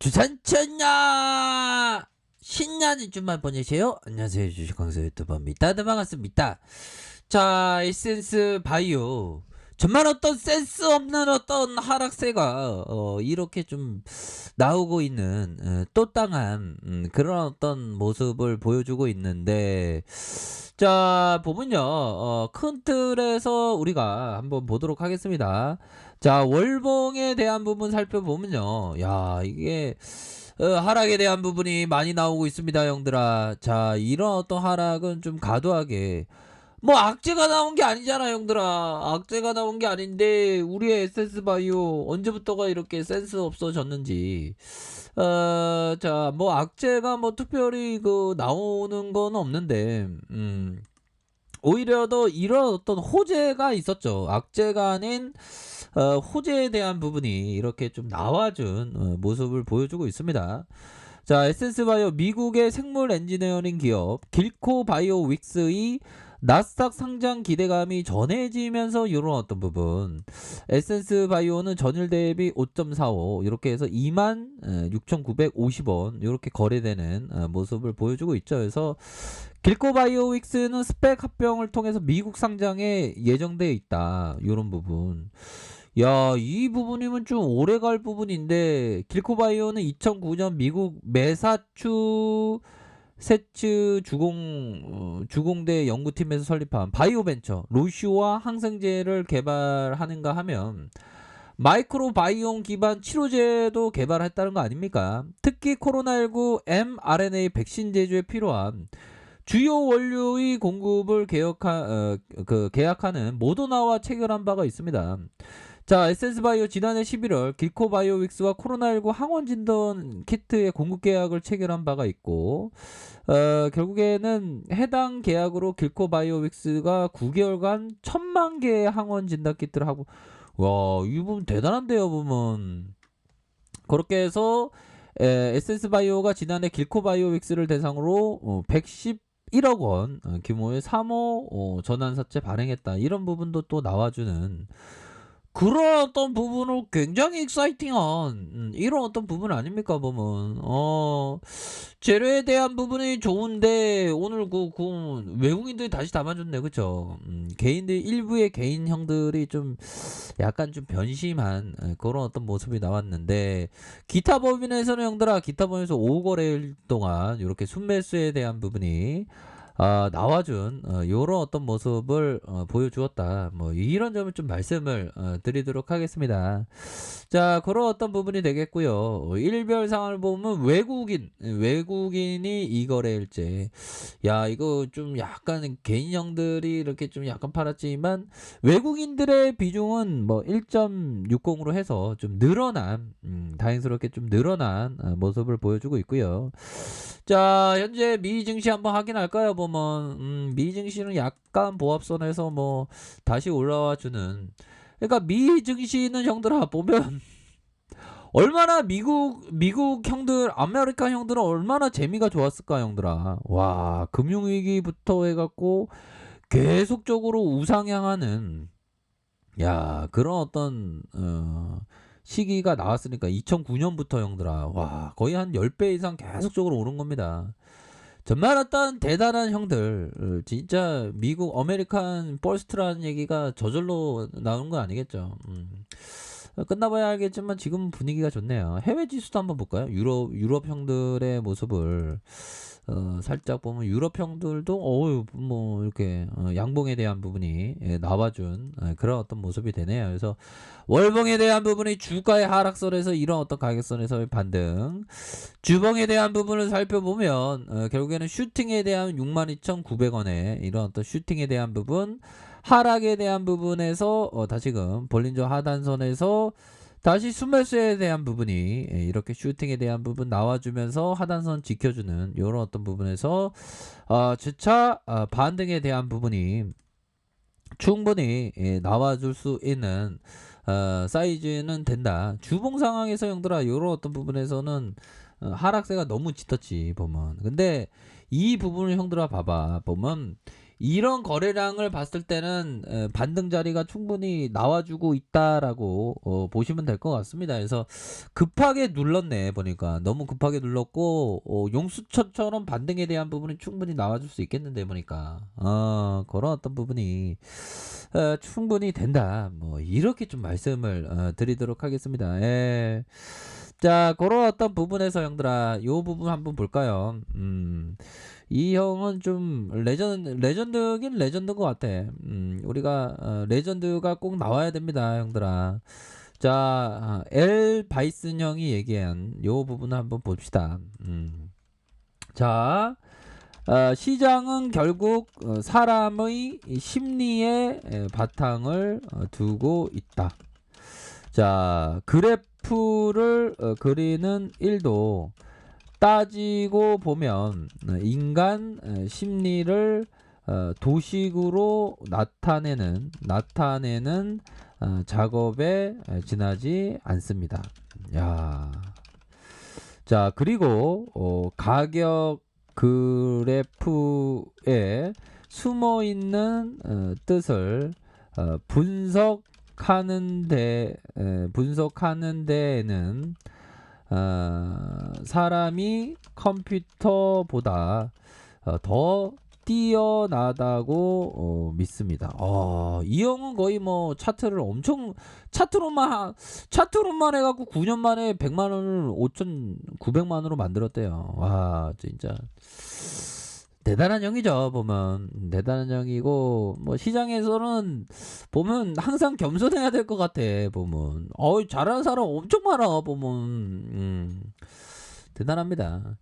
주산천야 신나는 주말 보내세요. 안녕하세요, 주식광수 유튜버입니다. 네, 반갑습니다. 자, 에센스 바이오 정말 어떤 센스 없는 어떤 하락세가 이렇게 좀 나오고 있는 또 땅한 그런 어떤 모습을 보여주고 있는데, 자 보면요, 큰 틀에서 우리가 한번 보도록 하겠습니다. 자, 월봉에 대한 부분 살펴보면요, 야 이게 하락에 대한 부분이 많이 나오고 있습니다, 형들아. 자, 이런 어떤 하락은 좀 과도하게, 뭐 악재가 나온 게 아니잖아, 형들아. 악재가 나온 게 아닌데 우리의 에센스 바이오 언제부터가 이렇게 센스 없어졌는지. 자, 뭐 악재가 뭐 특별히 나오는 건 없는데, 오히려 더 이런 어떤 호재가 있었죠. 악재가 아닌 호재에 대한 부분이 이렇게 좀 나와준 모습을 보여주고 있습니다. 자, 에센스 바이오, 미국의 생물 엔지니어링 기업 길코 바이오 윅스의 나스닥 상장 기대감이 전해지면서 이런 어떤 부분, 에센스 바이오는 전일 대비 5.45 이렇게 해서 26,950원 이렇게 거래되는 모습을 보여주고 있죠. 그래서 길코 바이오 윅스는 스펙 합병을 통해서 미국 상장에 예정되어 있다, 이런 부분. 야, 이 부분이면 좀 오래 갈 부분인데, 길코 바이오는 2009년 미국 매사추세츠 주공대 연구팀에서 설립한 바이오 벤처 로슈와 항생제를 개발하는가 하면 마이크로바이옴 기반 치료제도 개발했다는 거 아닙니까? 특히 코로나19 mRNA 백신 제조에 필요한 주요 원료의 공급을 계약하는 모더나와 체결한 바가 있습니다. 자, 에센스 바이오 지난해 11월 길코 바이오 윅스와 코로나19 항원 진단 키트의 공급 계약을 체결한 바가 있고, 결국에는 해당 계약으로 길코 바이오 윅스가 9개월간 1000만 개의 항원 진단 키트를 하고, 와, 이 부분 대단한데요, 보면. 그렇게 해서 에센스 바이오가 지난해 길코 바이오 윅스를 대상으로 111억 원 규모의 3호 전환사채 발행했다, 이런 부분도 또 나와주는 그런 어떤 부분을 굉장히 익사이팅한 이런 어떤 부분 아닙니까, 보면. 재료에 대한 부분이 좋은데 오늘 외국인들이 다시 담아줬네, 그쵸? 개인들, 일부의 개인 형들이 좀 약간 좀 변심한 그런 어떤 모습이 나왔는데, 기타 법인에서는 형들아, 기타 법인에서 5거래일 동안 이렇게 순매수에 대한 부분이 나와준 요런 어떤 모습을 보여주었다, 뭐 이런 점을 좀 말씀을 드리도록 하겠습니다. 자, 그런 어떤 부분이 되겠고요. 일별 상황을 보면 외국인이 이거래일제, 야 이거 좀 약간 개인형들이 이렇게 좀 약간 팔았지만 외국인들의 비중은 뭐 1.60으로 해서 좀 늘어난, 다행스럽게 좀 늘어난 모습을 보여주고 있고요. 자, 현재 미 증시 한번 확인할까요, 보면. 미 증시는 약간 보합선에서 뭐 다시 올라와 주는, 그러니까 미 증시는 형들아 보면 얼마나 미국 형들, 아메리카 형들은 얼마나 재미가 좋았을까, 형들아. 와, 금융위기부터 해갖고 계속적으로 우상향하는, 야 그런 어떤 시기가 나왔으니까 2009년부터 형들아, 와 거의 한 10배 이상 계속적으로 오른 겁니다. 정말 어떤 대단한 형들, 진짜 미국 어메리칸 버스트라는 얘기가 저절로 나오는 건 아니겠죠. 끝나봐야 알겠지만 지금 분위기가 좋네요. 해외 지수도 한번 볼까요? 유럽 형들의 모습을 살짝 보면, 유럽 형들도 뭐 이렇게 양봉에 대한 부분이 나와준 그런 어떤 모습이 되네요. 그래서 월봉에 대한 부분이 주가의 하락선에서 이런 어떤 가격선에서의 반등, 주봉에 대한 부분을 살펴보면 결국에는 슈팅에 대한 62,900원에 이런 어떤 슈팅에 대한 부분, 하락에 대한 부분에서 다시금 볼린저 하단선에서 다시 순매수에 대한 부분이 이렇게 슈팅에 대한 부분 나와주면서 하단선 지켜주는 이런 어떤 부분에서 주차 반등에 대한 부분이 충분히 나와줄 수 있는 사이즈는 된다. 주봉 상황에서 형들아, 이런 어떤 부분에서는 하락세가 너무 짙었지, 보면. 근데 이 부분을 형들아 봐봐, 보면 이런 거래량을 봤을 때는 반등 자리가 충분히 나와주고 있다라고 보시면 될 것 같습니다. 그래서 급하게 눌렀네 보니까 너무 급하게 눌렀고 용수철처럼 반등에 대한 부분이 충분히 나와줄 수 있겠는데 보니까 그런 어떤 부분이 충분히 된다. 뭐 이렇게 좀 말씀을 드리도록 하겠습니다. 예. 자, 그런 어떤 부분에서 형들아, 요 부분 한번 볼까요? 이 형은 좀 레전드긴 레전드인 것 같아. 우리가 레전드가 꼭 나와야 됩니다, 형들아. 자, 엘 바이슨 형이 얘기한 요 부분을 한번 봅시다. 자, 시장은 결국 사람의 심리에 바탕을 두고 있다. 자, 그래프를 그리는 일도 따지고 보면 인간 심리를 도식으로 나타내는 작업에 지나지 않습니다. 야. 자, 그리고 가격 그래프에 숨어 있는 뜻을 분석하는 데에는 사람이 컴퓨터보다 더 뛰어나다고 믿습니다. 이 형은 거의 뭐 차트를 엄청 차트로만 해갖고 9년 만에 100만 원을 5,900만으로 만들었대요. 와, 진짜 대단한 형이죠. 보면 대단한 형이고, 뭐 시장에서는 보면 항상 겸손해야 될 것 같아. 보면 잘하는 사람 엄청 많아. 보면 대단합니다.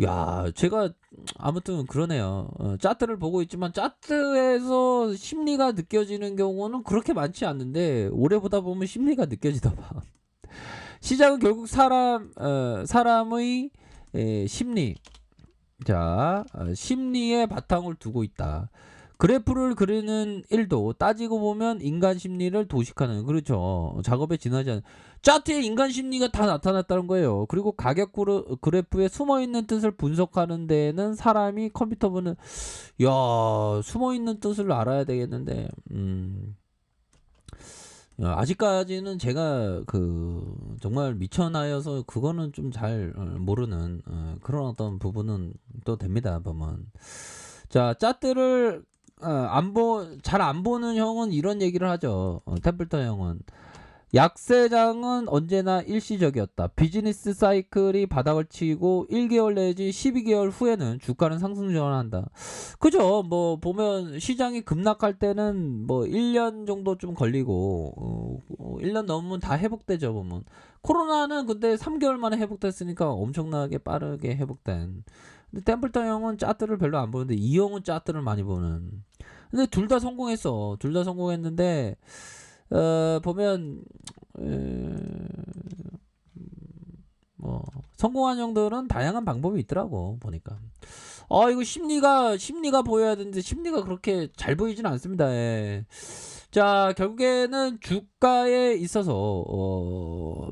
야, 제가 아무튼 그러네요. 차트를 보고 있지만 차트에서 심리가 느껴지는 경우는 그렇게 많지 않는데 오래 보다 보면 심리가 느껴지더라. 시장은 결국 사람의 심리, 자, 심리에 바탕을 두고 있다. 그래프를 그리는 일도 따지고 보면 인간 심리를 도식하는, 그렇죠. 작업에 지나지 않는 차트에 인간 심리가 다 나타났다는 거예요. 그리고 가격 그래프에 숨어있는 뜻을 분석하는 데에는 사람이 컴퓨터보는, 야, 숨어있는 뜻을 알아야 되겠는데, 아직까지는 제가 정말 미천하여서 그거는 좀 잘 모르는 그런 어떤 부분은 또 됩니다. 보면 자, 차트를 잘 안 보는 형은 이런 얘기를 하죠. 템플턴 형은 약세장은 언제나 일시적이었다. 비즈니스 사이클이 바닥을 치고 1개월 내지 12개월 후에는 주가는 상승 전환한다. 그죠? 뭐 보면 시장이 급락할 때는 뭐 1년 정도 좀 걸리고 1년 넘으면 다 회복되죠. 보면 코로나는 근데 3개월 만에 회복됐으니까 엄청나게 빠르게 회복된. 근데 템플턴 형은 차트를 별로 안 보는데 이 형은 차트를 많이 보는. 근데 둘 다 성공했어. 둘 다 성공했는데 보면 뭐 성공한 형들은 다양한 방법이 있더라고 보니까. 이거 심리가 보여야 되는데 심리가 그렇게 잘 보이지는 않습니다. 예. 자, 결국에는 주가에 있어서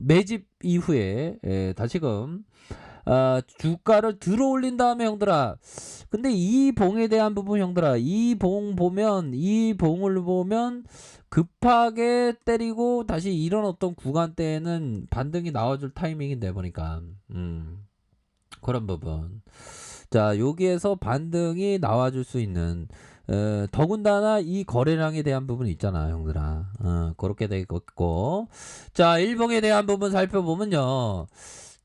매집 이후에 다시금 주가를 들어 올린 다음에 형들아, 근데 이 봉에 대한 부분 형들아, 이 봉을 보면 급하게 때리고 다시 이런 어떤 구간대에는 반등이 나와줄 타이밍인데 보니까 그런 부분. 자, 여기에서 반등이 나와줄 수 있는 더군다나 이 거래량에 대한 부분이 있잖아 형들아. 그렇게 되겠고, 자, 일봉에 대한 부분 살펴보면요,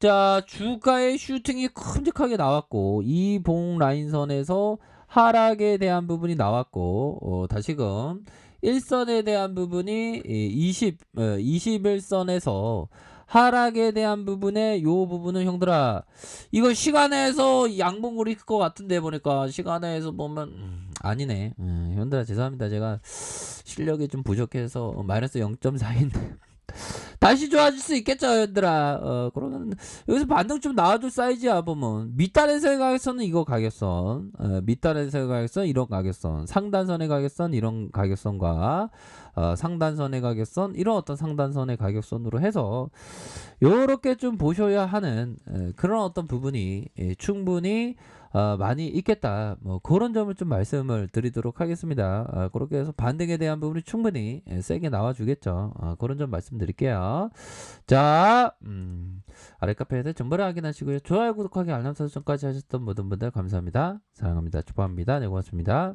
자, 주가의 슈팅이 큼직하게 나왔고 이 봉 라인선에서 하락에 대한 부분이 나왔고 다시금 일선에 대한 부분이 21선에서 하락에 대한 부분에 요 부분은 형들아, 이거 시간에서 양봉으로 있을 것 같은데 보니까 시간에서 보면 아니네. 형들아 죄송합니다. 제가 실력이 좀 부족해서 마이너스 0.4인데 다시 좋아질 수 있겠죠, 얘들아. 그러면 여기서 반등 좀 나와줄 사이즈야 보면 밑단에서의 가격선은 이거 가격선, 밑단에서의 가격선 이런 가격선, 상단선의 가격선 이런 가격선과 상단선의 가격선 이런 어떤 상단선의 가격선으로 해서 요렇게 좀 보셔야 하는 그런 어떤 부분이 충분히 많이 있겠다. 뭐 그런 점을 좀 말씀을 드리도록 하겠습니다. 그렇게 해서 반등에 대한 부분이 충분히 세게 나와주겠죠. 그런 점 말씀드릴게요. 자, 아래 카페에 대해 정보를 확인하시고요. 좋아요, 구독하기, 알람 설정까지 하셨던 모든 분들 감사합니다. 사랑합니다. 축복합니다. 네, 고맙습니다.